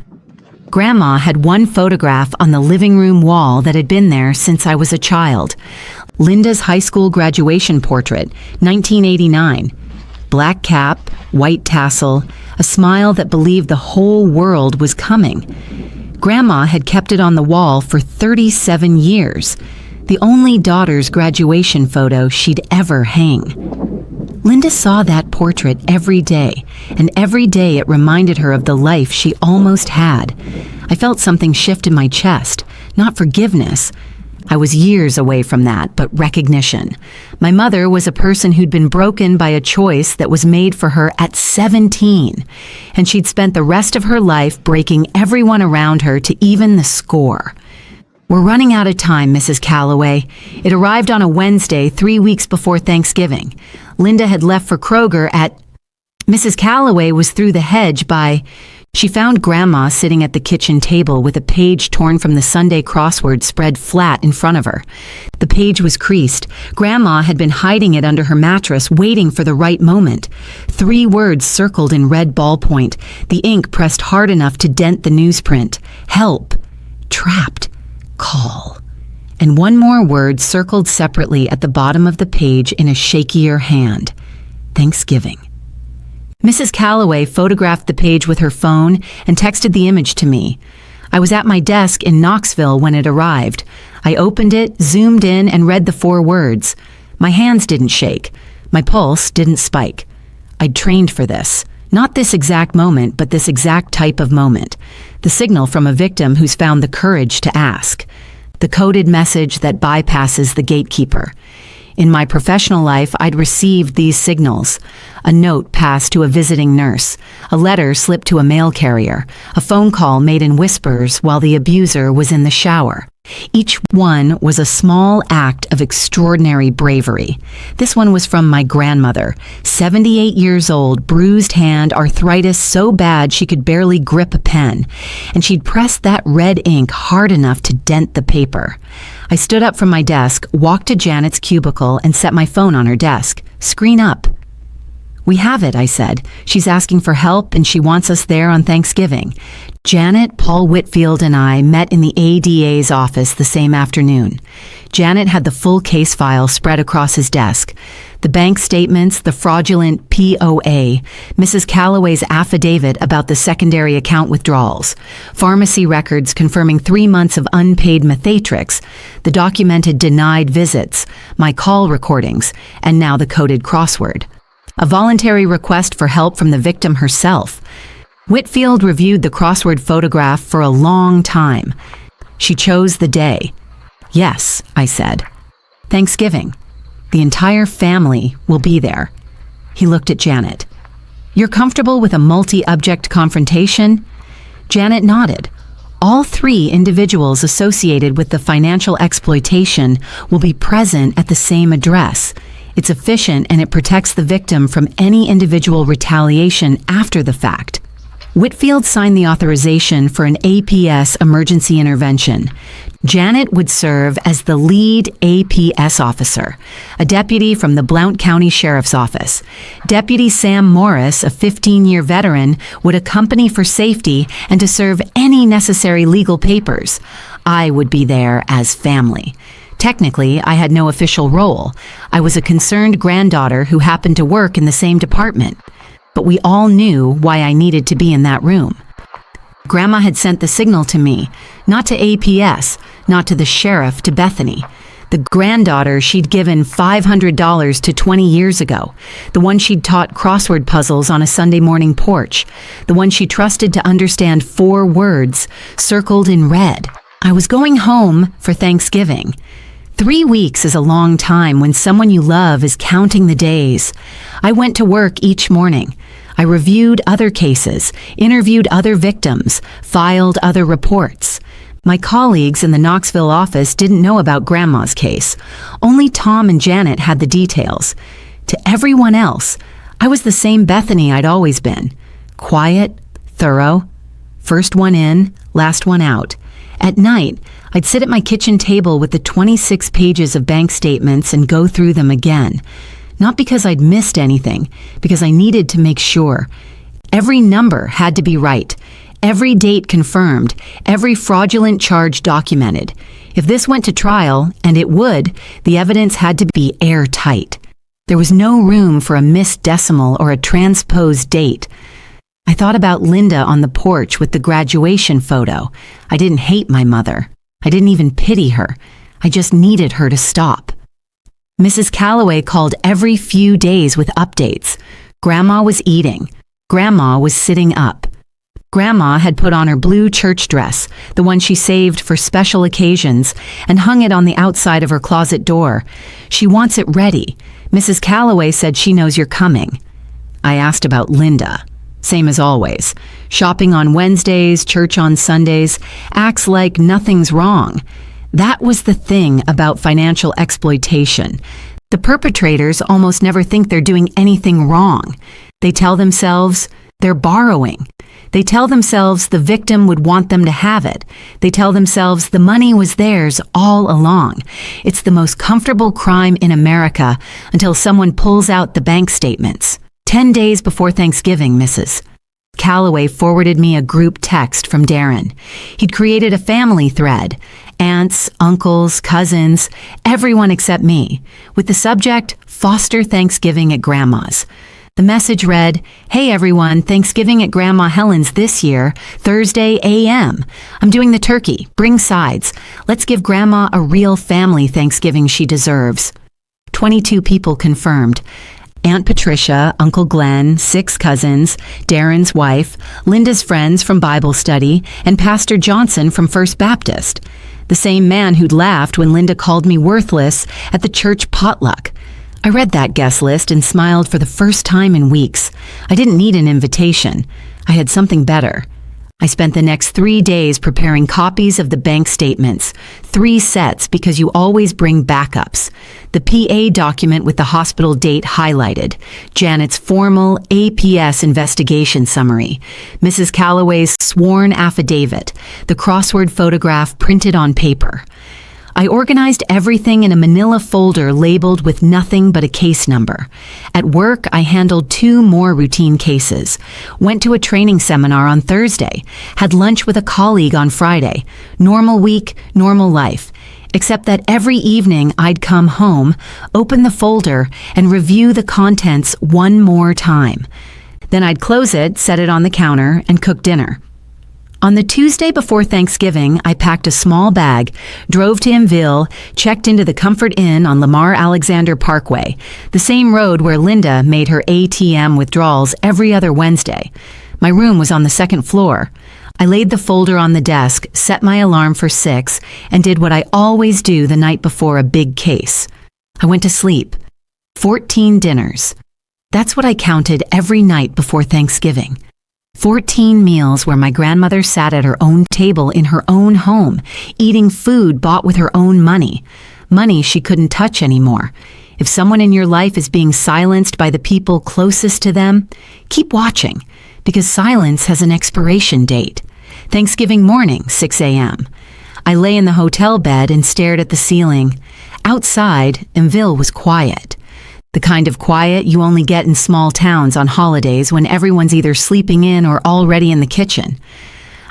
Grandma had one photograph on the living room wall that had been there since I was a child. Linda's high school graduation portrait, 1989. Black cap, white tassel, a smile that believed the whole world was coming. Grandma had kept it on the wall for 37 years, the only daughter's graduation photo she'd ever hang. Linda saw that portrait every day, and every day it reminded her of the life she almost had. I felt something shift in my chest, not forgiveness. I was years away from that, but recognition. My mother was a person who'd been broken by a choice that was made for her at 17, and she'd spent the rest of her life breaking everyone around her to even the score. We're running out of time, Mrs. Calloway. It arrived on a Wednesday, 3 weeks before Thanksgiving. Linda had left for Kroger at... Mrs. Calloway was through the hedge by... She found Grandma sitting at the kitchen table with a page torn from the Sunday crossword spread flat in front of her. The page was creased. Grandma had been hiding it under her mattress, waiting for the right moment. 3 words circled in red ballpoint, the ink pressed hard enough to dent the newsprint. Help. Trapped. Call. And one more word circled separately at the bottom of the page in a shakier hand. Thanksgiving. Mrs. Calloway photographed the page with her phone and texted the image to me. I was at my desk in Knoxville when it arrived. I opened it, zoomed in, and read the 4 words. My hands didn't shake. My pulse didn't spike. I'd trained for this. Not this exact moment, but this exact type of moment. The signal from a victim who's found the courage to ask. The coded message that bypasses the gatekeeper. In my professional life, I'd received these signals. A note passed to a visiting nurse, a letter slipped to a mail carrier, a phone call made in whispers while the abuser was in the shower. Each one was a small act of extraordinary bravery. This one was from my grandmother, 78 years old, bruised hand, arthritis so bad she could barely grip a pen, and she'd pressed that red ink hard enough to dent the paper. I stood up from my desk, walked to Janet's cubicle, and set my phone on her desk. Screen up. "We have it," I said. "She's asking for help and she wants us there on Thanksgiving." Janet, Paul Whitfield, and I met in the ADA's office the same afternoon. Janet had the full case file spread across his desk. The bank statements, the fraudulent POA, Mrs. Calloway's affidavit about the secondary account withdrawals, pharmacy records confirming 3 months of unpaid Methatrix, the documented denied visits, my call recordings, and now the coded crossword. A voluntary request for help from the victim herself. Whitfield reviewed the crossword photograph for a long time. She chose the day. "Yes," I said. "Thanksgiving. The entire family will be there." He looked at Janet. "You're comfortable with a multi-object confrontation?" Janet nodded. All 3 individuals associated with the financial exploitation will be present at the same address. It's efficient and it protects the victim from any individual retaliation after the fact. Whitfield signed the authorization for an APS emergency intervention. Janet would serve as the lead APS officer, a deputy from the Blount County Sheriff's Office. Deputy Sam Morris, a 15-year veteran, would accompany for safety and to serve any necessary legal papers. I would be there as family. Technically, I had no official role. I was a concerned granddaughter who happened to work in the same department. But we all knew why I needed to be in that room. Grandma had sent the signal to me, not to APS, not to the sheriff, to Bethany. The granddaughter she'd given $500 to 20 years ago. The one she'd taught crossword puzzles on a Sunday morning porch. The one she trusted to understand 4 words, circled in red. I was going home for Thanksgiving. 3 weeks is a long time when someone you love is counting the days. I went to work each morning. I reviewed other cases, interviewed other victims, filed other reports. My colleagues in the Knoxville office didn't know about Grandma's case. Only Tom and Janet had the details. To everyone else, I was the same Bethany I'd always been. Quiet, thorough, first one in, last one out. At night, I'd sit at my kitchen table with the 26 pages of bank statements and go through them again. Not because I'd missed anything, because I needed to make sure. Every number had to be right, every date confirmed, every fraudulent charge documented. If this went to trial, and it would, the evidence had to be airtight. There was no room for a missed decimal or a transposed date. I thought about Linda on the porch with the graduation photo. I didn't hate my mother. I didn't even pity her. I just needed her to stop. Mrs. Calloway called every few days with updates. Grandma was eating. Grandma was sitting up. Grandma had put on her blue church dress, the one she saved for special occasions, and hung it on the outside of her closet door. She wants it ready. Mrs. Calloway said she knows you're coming. I asked about Linda. Same as always. Shopping on Wednesdays, church on Sundays, acts like nothing's wrong. That was the thing about financial exploitation. The perpetrators almost never think they're doing anything wrong. They tell themselves they're borrowing. They tell themselves the victim would want them to have it. They tell themselves the money was theirs all along. It's the most comfortable crime in America until someone pulls out the bank statements. 10 days before Thanksgiving, Mrs. Calloway forwarded me a group text from Darren. He'd created a family thread. Aunts, uncles, cousins, everyone except me, with the subject, Foster Thanksgiving at Grandma's. The message read, "Hey everyone, Thanksgiving at Grandma Helen's this year, Thursday a.m. I'm doing the turkey, bring sides. Let's give Grandma a real family Thanksgiving she deserves." 22 people confirmed. Aunt Patricia, Uncle Glenn, 6 cousins, Darren's wife, Linda's friends from Bible study, and Pastor Johnson from First Baptist. The same man who'd laughed when Linda called me worthless at the church potluck. I read that guest list and smiled for the first time in weeks. I didn't need an invitation. I had something better. I spent the next 3 days preparing copies of the bank statements, 3 sets because you always bring backups. The PA document with the hospital date highlighted, Janet's formal APS investigation summary, Mrs. Calloway's sworn affidavit, the crossword photograph printed on paper. I organized everything in a manila folder labeled with nothing but a case number. At work, I handled 2 more routine cases. Went to a training seminar on Thursday. Had lunch with a colleague on Friday. Normal week, normal life. Except that every evening I'd come home, open the folder, and review the contents one more time. Then I'd close it, set it on the counter, and cook dinner. On the Tuesday before Thanksgiving, I packed a small bag, drove to Enville, checked into the Comfort Inn on Lamar Alexander Parkway, the same road where Linda made her ATM withdrawals every other Wednesday. My room was on the 2nd floor. I laid the folder on the desk, set my alarm for 6, and did what I always do the night before a big case. I went to sleep. 14 dinners. That's what I counted every night before Thanksgiving. 14 meals where my grandmother sat at her own table in her own home, eating food bought with her own money. Money she couldn't touch anymore. If someone in your life is being silenced by the people closest to them, keep watching, because silence has an expiration date. Thanksgiving morning, 6 a.m. I lay in the hotel bed and stared at the ceiling. Outside, Enville was quiet. The kind of quiet you only get in small towns on holidays when everyone's either sleeping in or already in the kitchen.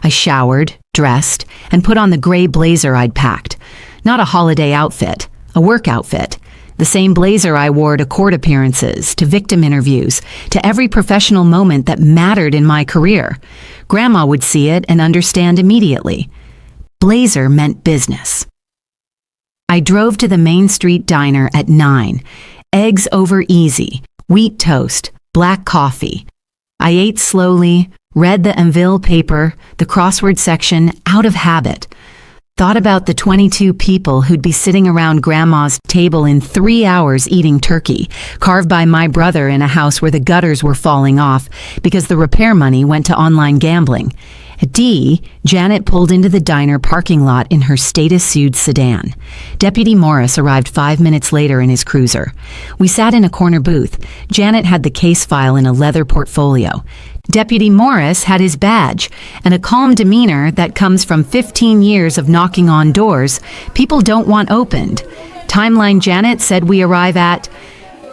I showered, dressed, and put on the gray blazer I'd packed. Not a holiday outfit, a work outfit. The same blazer I wore to court appearances, to victim interviews, to every professional moment that mattered in my career. Grandma would see it and understand immediately. Blazer meant business. I drove to the Main Street Diner at 9. Eggs over easy, wheat toast, black coffee. I ate slowly, read the Enville paper, the crossword section, out of habit. Thought about the 22 people who'd be sitting around Grandma's table in 3 hours eating turkey, carved by my brother in a house where the gutters were falling off because the repair money went to online gambling. At D, Janet pulled into the diner parking lot in her status-sued sedan. Deputy Morris arrived 5 minutes later in his cruiser. We sat in a corner booth. Janet had the case file in a leather portfolio. Deputy Morris had his badge and a calm demeanor that comes from 15 years of knocking on doors people don't want opened. Timeline Janet said we arrive at...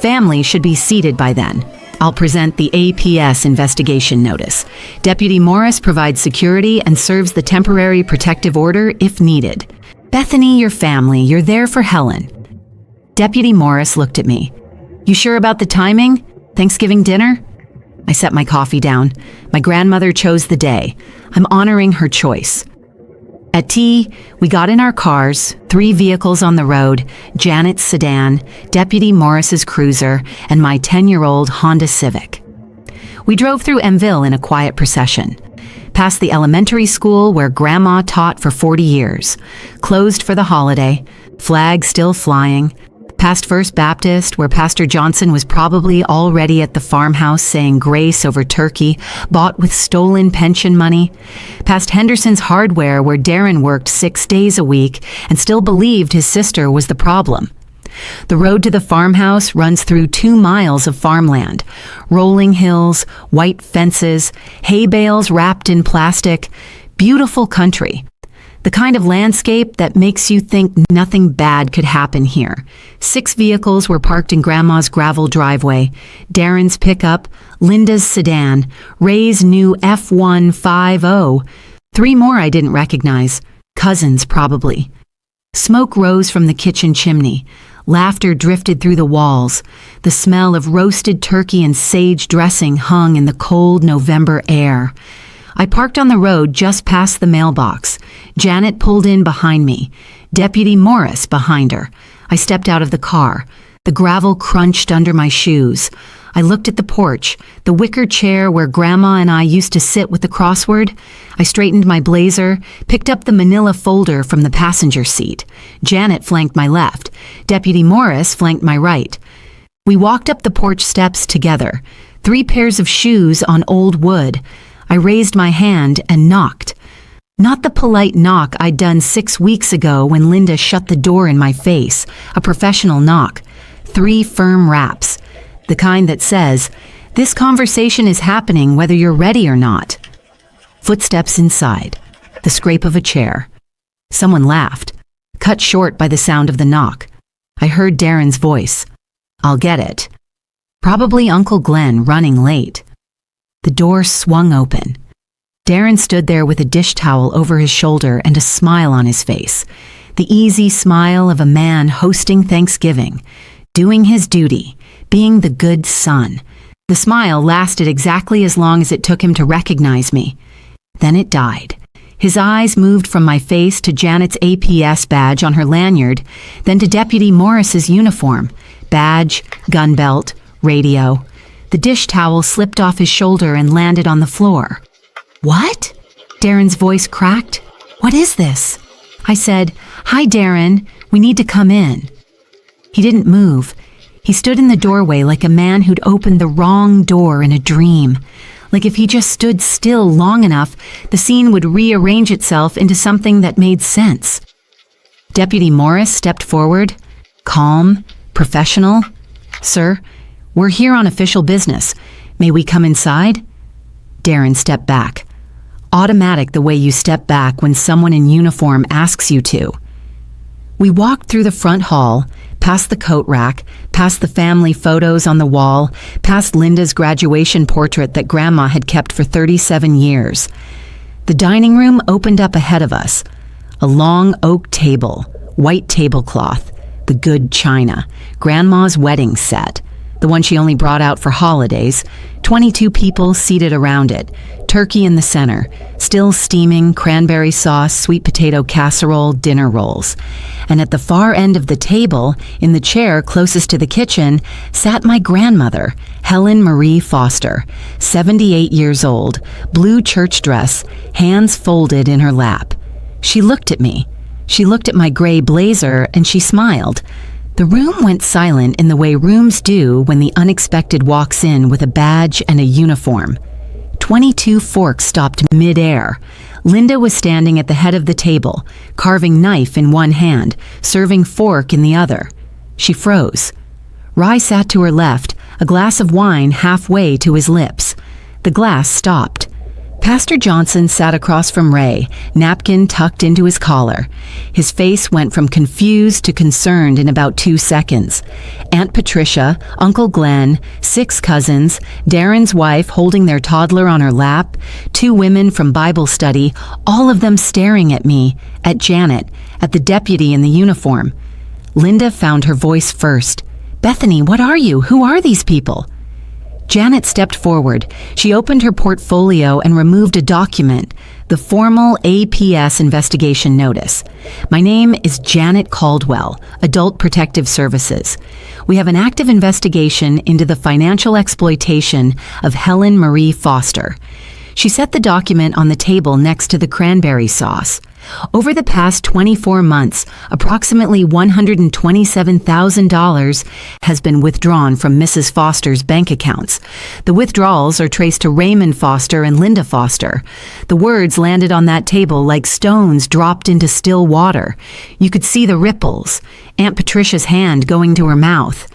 Family should be seated by then. I'll present the APS investigation notice. Deputy Morris provides security and serves the temporary protective order if needed. Bethany, your family, you're there for Helen. Deputy Morris looked at me. You sure about the timing? Thanksgiving dinner? I set my coffee down. My grandmother chose the day. I'm honoring her choice. At T, we got in our cars, 3 vehicles on the road, Janet's sedan, Deputy Morris's cruiser, and my 10-year-old Honda Civic. We drove through Enville in a quiet procession, past the elementary school where Grandma taught for 40 years, closed for the holiday, flag still flying, past First Baptist, where Pastor Johnson was probably already at the farmhouse saying grace over turkey, bought with stolen pension money, past Henderson's Hardware, where Darren worked 6 days a week and still believed his sister was the problem. The road to the farmhouse runs through 2 miles of farmland, rolling hills, white fences, hay bales wrapped in plastic, beautiful country. The kind of landscape that makes you think nothing bad could happen here. 6 vehicles were parked in Grandma's gravel driveway. Darren's pickup, Linda's sedan, Ray's new F150. 3 more I didn't recognize. Cousins, probably. Smoke rose from the kitchen chimney. Laughter drifted through the walls. The smell of roasted turkey and sage dressing hung in the cold November air. I parked on the road just past the mailbox. Janet pulled in behind me. Deputy Morris behind her. I stepped out of the car. The gravel crunched under my shoes. I looked at the porch, the wicker chair where Grandma and I used to sit with the crossword. I straightened my blazer, picked up the manila folder from the passenger seat. Janet flanked my left. Deputy Morris flanked my right. We walked up the porch steps together. 3 pairs of shoes on old wood. I raised my hand and knocked. Not the polite knock I'd done 6 weeks ago when Linda shut the door in my face, a professional knock. 3 firm raps, the kind that says, "This conversation is happening whether you're ready or not." Footsteps inside, the scrape of a chair. Someone laughed, cut short by the sound of the knock. I heard Darren's voice. "I'll get it." Probably Uncle Glenn running late. The door swung open. Darren stood there with a dish towel over his shoulder and a smile on his face. The easy smile of a man hosting Thanksgiving, doing his duty, being the good son. The smile lasted exactly as long as it took him to recognize me. Then it died. His eyes moved from my face to Janet's APS badge on her lanyard, then to Deputy Morris's uniform, badge, gun belt, radio. The dish towel slipped off his shoulder and landed on the floor. "What?" Darren's voice cracked. "What is this?" I said, "Hi, Darren. We need to come in." He didn't move. He stood in the doorway like a man who'd opened the wrong door in a dream. Like if he just stood still long enough, the scene would rearrange itself into something that made sense. Deputy Morris stepped forward, calm, professional. "Sir, we're here on official business. May we come inside?" Darren stepped back. Automatic the way you step back when someone in uniform asks you to. We walked through the front hall, past the coat rack, past the family photos on the wall, past Linda's graduation portrait that Grandma had kept for 37 years. The dining room opened up ahead of us. A long oak table, white tablecloth, the good china, Grandma's wedding set, the one she only brought out for holidays, 22 people seated around it, turkey in the center, still steaming, cranberry sauce, sweet potato casserole, dinner rolls. And at the far end of the table, in the chair closest to the kitchen, sat my grandmother, Helen Marie Foster, 78 years old, blue church dress, hands folded in her lap. She looked at me. She looked at my gray blazer and she smiled. The room went silent in the way rooms do when the unexpected walks in with a badge and a uniform. 22 forks stopped mid-air. Linda was standing at the head of the table, carving knife in one hand, serving fork in the other. She froze. Rye sat to her left, a glass of wine halfway to his lips. The glass stopped. Pastor Johnson sat across from Ray, napkin tucked into his collar. His face went from confused to concerned in about 2 seconds. Aunt Patricia, Uncle Glenn, 6 cousins, Darren's wife holding their toddler on her lap, 2 women from Bible study, all of them staring at me, at Janet, at the deputy in the uniform. Linda found her voice first. "Bethany, what are you? Who are these people?" Janet stepped forward. She opened her portfolio and removed a document, the formal APS investigation notice. "My name is Janet Caldwell, Adult Protective Services. We have an active investigation into the financial exploitation of Helen Marie Foster." She set the document on the table next to the cranberry sauce. Over the past 24 months, approximately $127,000 has been withdrawn from Mrs. Foster's bank accounts. The withdrawals are traced to Raymond Foster and Linda Foster. The words landed on that table like stones dropped into still water. You could see the ripples, Aunt Patricia's hand going to her mouth,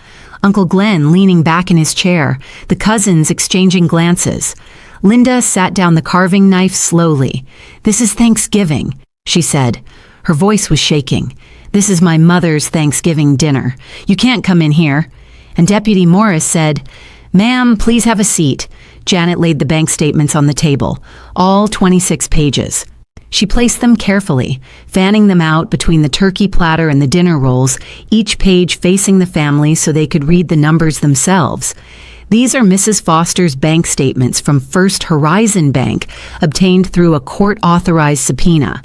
Uncle Glenn leaning back in his chair, the cousins exchanging glances. Linda sat down the carving knife slowly. "This is Thanksgiving," she said. Her voice was shaking. "This is my mother's Thanksgiving dinner. You can't come in here." And Deputy Morris said, "Ma'am, please have a seat." Janet laid the bank statements on the table, all 26 pages. She placed them carefully, fanning them out between the turkey platter and the dinner rolls, each page facing the family so they could read the numbers themselves. These are Mrs. Foster's bank statements from First Horizon Bank, obtained through a court-authorized subpoena.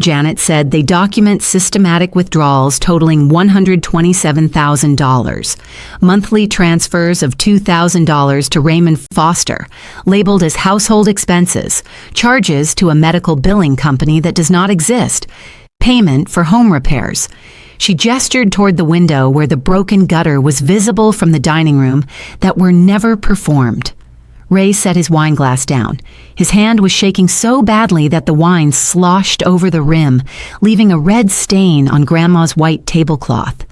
Janet said they document systematic withdrawals totaling $127,000, monthly transfers of $2,000 to Raymond Foster, labeled as household expenses, charges to a medical billing company that does not exist, payment for home repairs. She gestured toward the window where the broken gutter was visible from the dining room that were never performed. Ray set his wine glass down. His hand was shaking so badly that the wine sloshed over the rim, leaving a red stain on Grandma's white tablecloth.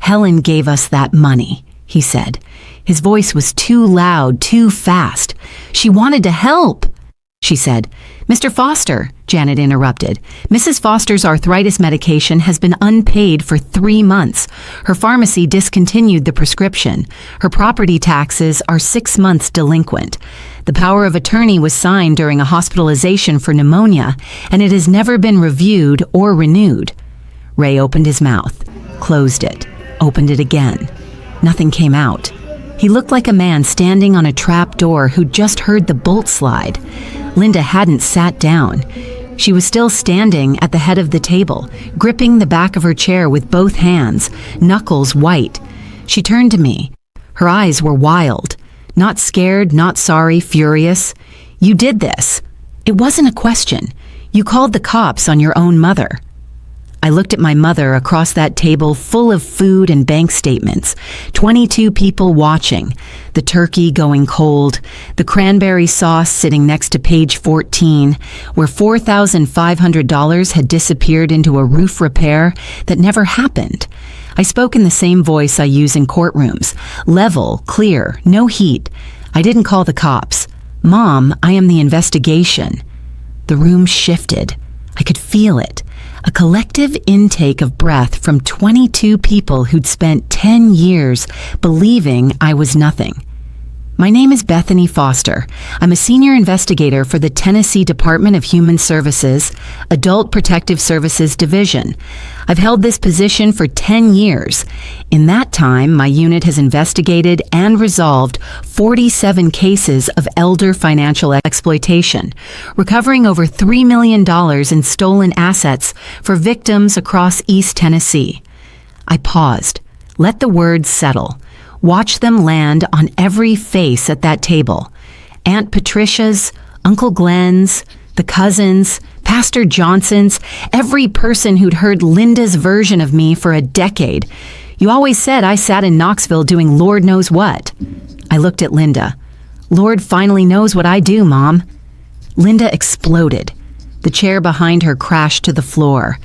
"Helen gave us that money," he said. His voice was too loud, too fast. "She wanted to help," she said. "Mr. Foster," Janet interrupted. "Mrs. Foster's arthritis medication has been unpaid for 3 months. Her pharmacy discontinued the prescription. Her property taxes are 6 months delinquent. The power of attorney was signed during a hospitalization for pneumonia, and it has never been reviewed or renewed." Ray opened his mouth, closed it, opened it again. Nothing came out. He looked like a man standing on a trap door who'd just heard the bolt slide. Linda hadn't sat down. She was still standing at the head of the table, gripping the back of her chair with both hands, knuckles white. She turned to me. Her eyes were wild. Not scared, not sorry, furious. "You did this. It wasn't a question. You called the cops on your own mother." I looked at my mother across that table full of food and bank statements, 22 people watching, the turkey going cold, the cranberry sauce sitting next to page 14, where $4,500 had disappeared into a roof repair that never happened. I spoke in the same voice I use in courtrooms, level, clear, no heat. I didn't call the cops. "Mom, I am the investigation." The room shifted. I could feel it. A collective intake of breath from 22 people who'd spent 10 years believing I was nothing. "My name is Bethany Foster. I'm a senior investigator for the Tennessee Department of Human Services, Adult Protective Services Division. I've held this position for 10 years. In that time, my unit has investigated and resolved 47 cases of elder financial exploitation, recovering over $3 million in stolen assets for victims across East Tennessee." I paused, let the words settle. Watch them land on every face at that table. Aunt Patricia's, Uncle Glenn's, the cousins, Pastor Johnson's, every person who'd heard Linda's version of me for a decade. "You always said I sat in Knoxville doing Lord knows what." I looked at Linda. "Lord finally knows what I do, Mom." Linda exploded. The chair behind her crashed to the floor.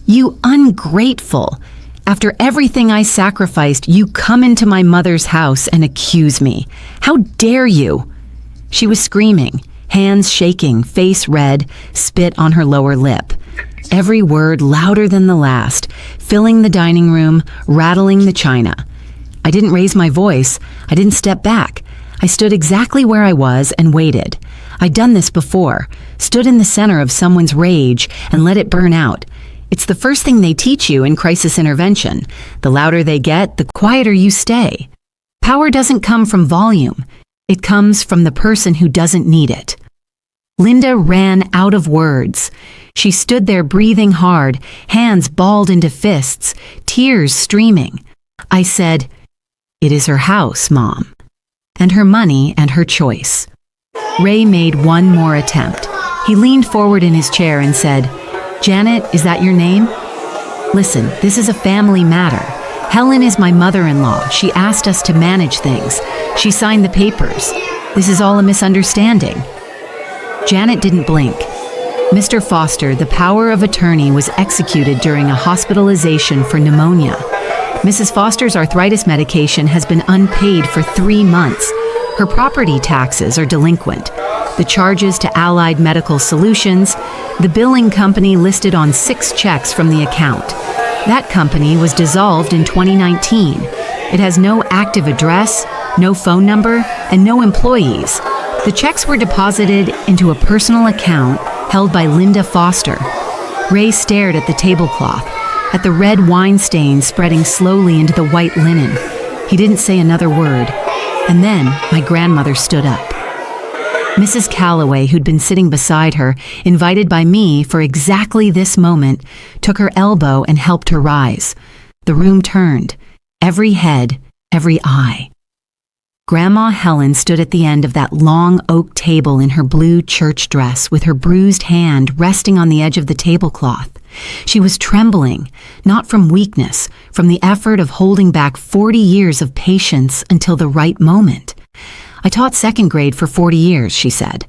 "You ungrateful! After everything I sacrificed, you come into my mother's house and accuse me. How dare you?" She was screaming, hands shaking, face red, spit on her lower lip. Every word louder than the last, filling the dining room, rattling the china. I didn't raise my voice. I didn't step back. I stood exactly where I was and waited. I'd done this before, stood in the center of someone's rage and let it burn out. It's the first thing they teach you in crisis intervention. The louder they get, the quieter you stay. Power doesn't come from volume. It comes from the person who doesn't need it. Linda ran out of words. She stood there breathing hard, hands balled into fists, tears streaming. I said, "It is her house, Mom, and her money and her choice." Ray made one more attempt. He leaned forward in his chair and said, "Janet, is that your name? Listen, this is a family matter. Helen is my mother-in-law. She asked us to manage things. She signed the papers. This is all a misunderstanding." Janet didn't blink. "Mr. Foster, the power of attorney was executed during a hospitalization for pneumonia. Mrs. Foster's arthritis medication has been unpaid for 3 months. Her property taxes are delinquent. The charges to Allied Medical Solutions, the billing company listed on 6 checks from the account. That company was dissolved in 2019. It has no active address, no phone number, and no employees. The checks were deposited into a personal account held by Linda Foster." Ray stared at the tablecloth, at the red wine stains spreading slowly into the white linen. He didn't say another word. And then my grandmother stood up. Mrs. Calloway, who'd been sitting beside her, invited by me for exactly this moment, took her elbow and helped her rise. The room turned, every head, every eye. Grandma Helen stood at the end of that long oak table in her blue church dress with her bruised hand resting on the edge of the tablecloth. She was trembling, not from weakness, from the effort of holding back 40 years of patience until the right moment. I taught second grade for 40 years, she said.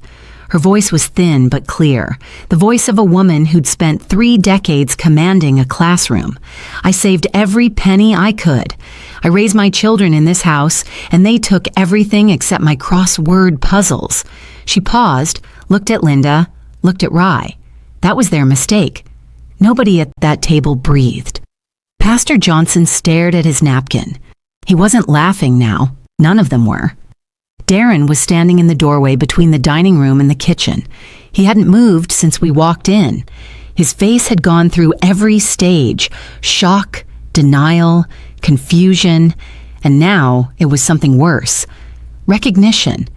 Her voice was thin but clear, the voice of a woman who'd spent 3 decades commanding a classroom. I saved every penny I could. I raised my children in this house, and they took everything except my crossword puzzles. She paused, looked at Linda, looked at Rye. That was their mistake. Nobody at that table breathed. Pastor Johnson stared at his napkin. He wasn't laughing now. None of them were. Darren was standing in the doorway between the dining room and the kitchen. He hadn't moved since we walked in. His face had gone through every stage: shock, denial, confusion, and now it was something worse. Recognition.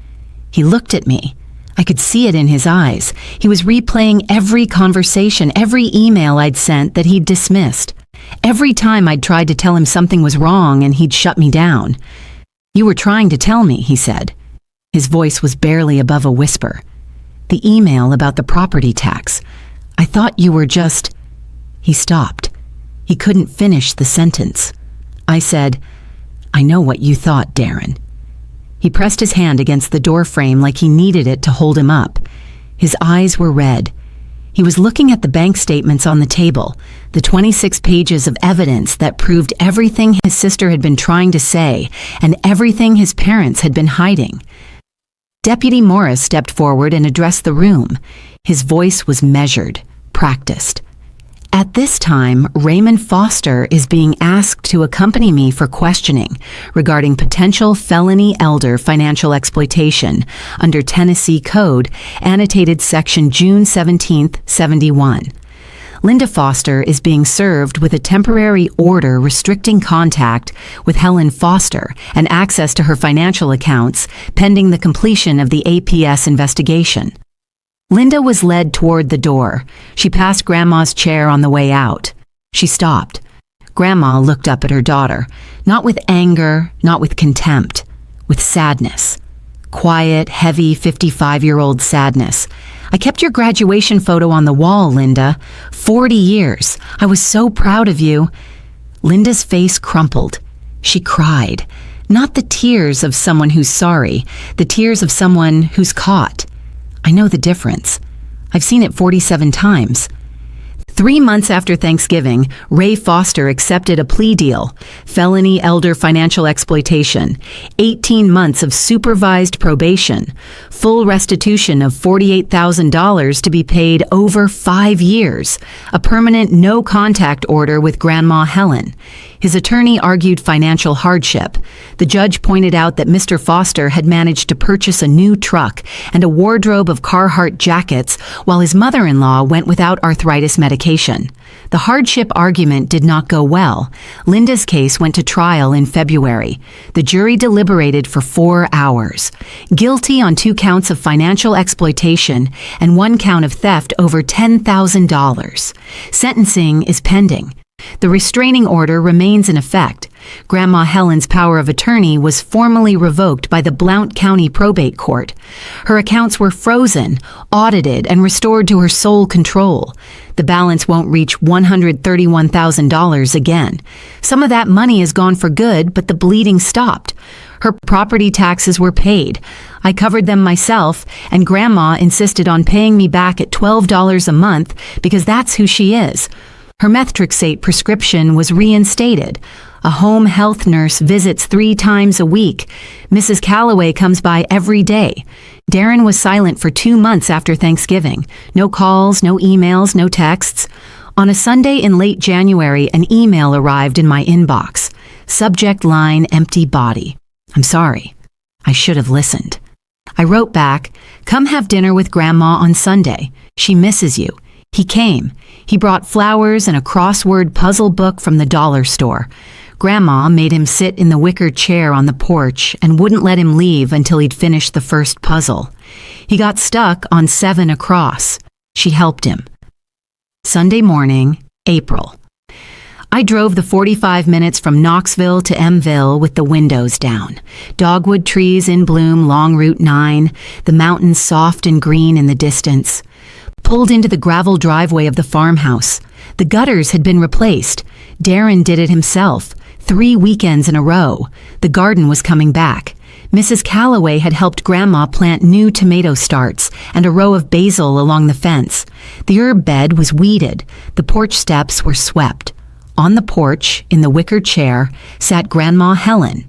He looked at me. I could see it in his eyes. He was replaying every conversation, every email I'd sent that he'd dismissed. Every time I'd tried to tell him something was wrong and he'd shut me down. "You were trying to tell me," he said. His voice was barely above a whisper. "The email about the property tax. I thought you were just..." He stopped. He couldn't finish the sentence. I said, "I know what you thought, Darren." He pressed his hand against the door frame like he needed it to hold him up. His eyes were red. He was looking at the bank statements on the table, the 26 pages of evidence that proved everything his sister had been trying to say and everything his parents had been hiding. Deputy Morris stepped forward and addressed the room. His voice was measured, practiced. "At this time, Raymond Foster is being asked to accompany me for questioning regarding potential felony elder financial exploitation under Tennessee Code, annotated section June 17th, 71. Linda Foster is being served with a temporary order restricting contact with Helen Foster and access to her financial accounts pending the completion of the APS investigation." Linda was led toward the door. She passed Grandma's chair on the way out. She stopped. Grandma looked up at her daughter, not with anger, not with contempt, with sadness. Quiet, heavy, 55-year-old sadness. "I kept your graduation photo on the wall, Linda. 40 years. I was so proud of you." Linda's face crumpled. She cried. Not the tears of someone who's sorry, the tears of someone who's caught. I know the difference. I've seen it 47 times. 3 months after Thanksgiving, Ray Foster accepted a plea deal: felony elder financial exploitation, 18 months of supervised probation, full restitution of $48,000 to be paid over 5 years, a permanent no-contact order with Grandma Helen. His attorney argued financial hardship. The judge pointed out that Mr. Foster had managed to purchase a new truck and a wardrobe of Carhartt jackets while his mother-in-law went without arthritis medication. The hardship argument did not go well. Linda's case went to trial in February. The jury deliberated for 4 hours. Guilty on 2 counts of financial exploitation and 1 count of theft over $10,000. Sentencing is pending. The restraining order remains in effect. Grandma Helen's power of attorney was formally revoked by the Blount County Probate Court. Her accounts were frozen, audited, and restored to her sole control. The balance won't reach $131,000 again. Some of that money is gone for good, but the bleeding stopped. Her property taxes were paid. I covered them myself, and Grandma insisted on paying me back at $12 a month because that's who she is. Her methotrexate prescription was reinstated. A home health nurse visits 3 times a week. Mrs. Calloway comes by every day. Darren was silent for 2 months after Thanksgiving. No calls, no emails, no texts. On a Sunday in late January, an email arrived in my inbox. Subject line, empty body. I'm sorry. I should have listened. I wrote back, "Come have dinner with Grandma on Sunday. She misses you." He came. He brought flowers and a crossword puzzle book from the dollar store. Grandma made him sit in the wicker chair on the porch and wouldn't let him leave until he'd finished the first puzzle. He got stuck on 7 across. She helped him. Sunday morning, April. I drove the 45 minutes from Knoxville to Mville with the windows down. Dogwood trees in bloom along Route 9, the mountains soft and green in the distance. Pulled into the gravel driveway of the farmhouse. The gutters had been replaced. Darren did it himself, 3 weekends in a row. The garden was coming back. Mrs. Calloway had helped Grandma plant new tomato starts and a row of basil along the fence. The herb bed was weeded. The porch steps were swept. On the porch, in the wicker chair, sat Grandma Helen.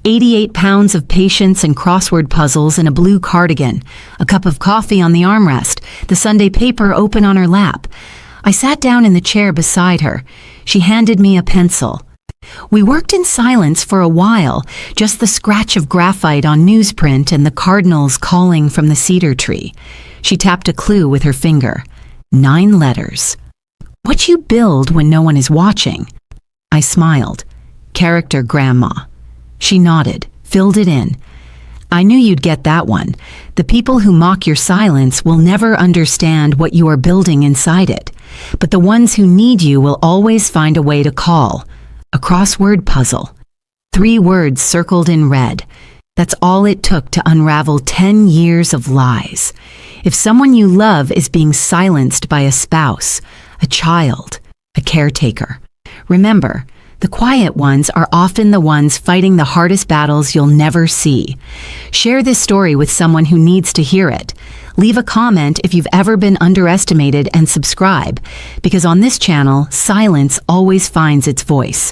88 pounds of patience and crossword puzzles in a blue cardigan, a cup of coffee on the armrest, the Sunday paper open on her lap. I sat down in the chair beside her. She handed me a pencil. We worked in silence for a while, just the scratch of graphite on newsprint and the cardinals calling from the cedar tree. She tapped a clue with her finger. 9 letters. What you build when no one is watching? I smiled. Character, Grandma. She nodded, filled it in. I knew you'd get that one. The people who mock your silence will never understand what you are building inside it. But the ones who need you will always find a way to call. A crossword puzzle. 3 words circled in red. That's all it took to unravel 10 years of lies. If someone you love is being silenced by a spouse, a child, a caretaker, remember, the quiet ones are often the ones fighting the hardest battles you'll never see. Share this story with someone who needs to hear it. Leave a comment if you've ever been underestimated and subscribe, because on this channel, silence always finds its voice.